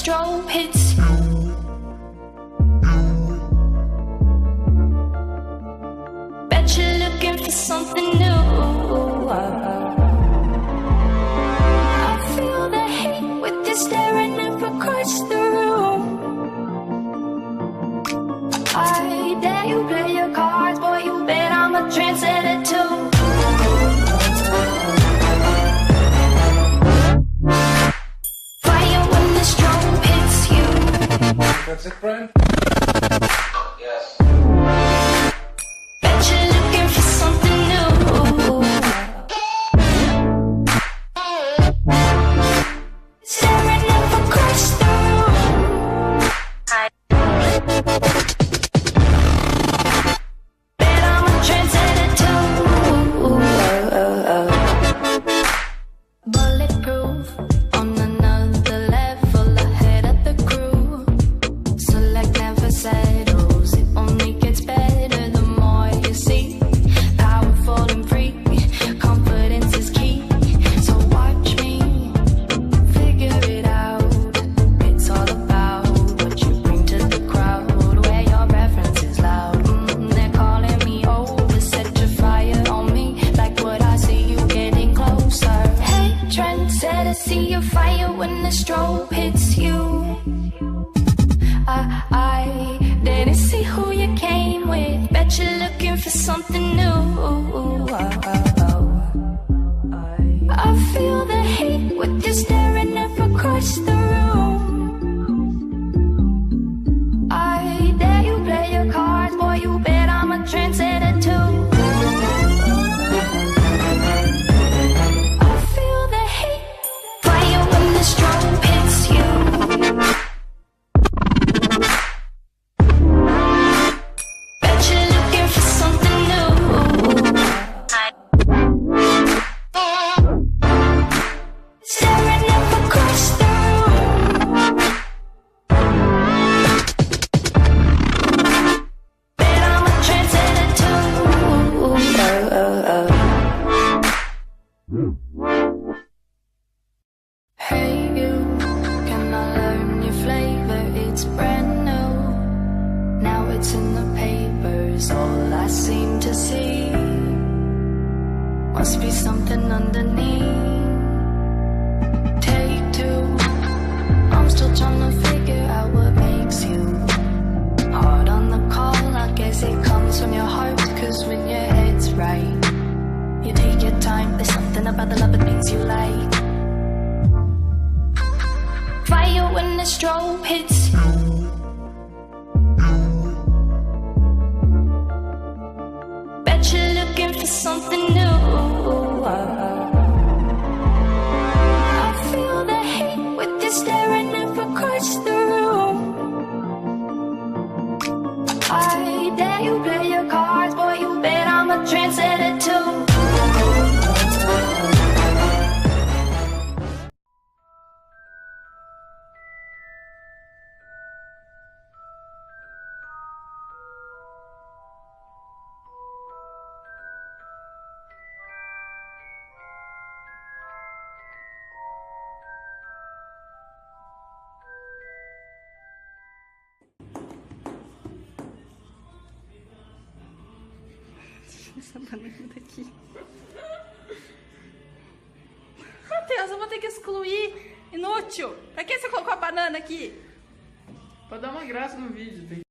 strobe hits you. Bet you're looking for something new. I feel the heat with you staring up across the room. I dare you play your cards, boy, you bet I'm a trendsetter too. Fire when the strobe hits you. That's it, Brian? Yes. Bet you're looking for something new. Staring up across the room. Bet I'm a trendsetter too. Bulletproof on another level, ahead of the crew. Select never settles, it only gets better the more you see. Powerful and free, confidence is key. So watch me figure it out. It's all about what you bring to the crowd, where your reference is loud. They're calling me over, set your fire on me, like what I see you getting closer. Hey, trendsetter, see your fire when the strobe hits you. I didn't see who you came with. Bet you're looking for something new. I feel the heat with you staring up across the room. I dare you play your cards, boy, you bet I'm a trendsetter too. I feel the heat, fire when the strobe hits you. Bet you're looking for something new. Staring up across the room. Bet I'm a trendsetter too. Hey you, can I learn your flavor? It's brand new. Now it's in the papers, all I seem to see. Must be something underneath. Take two, I'm still trying to figure out what makes you hard on the call. I guess it comes from your heart, cause when your head's right, you take your time. There's something about the love that makes you like fire when the strobe hits you. Bet you're looking for something new. I feel the heat with you staring up across the room. I dare you play your cards, boy, you bet I'm a trendsetter too. Essa banana daqui. Matheus, eu vou ter que excluir. Inútil. Pra que você colocou a banana aqui? Pra dar uma graça no vídeo, tem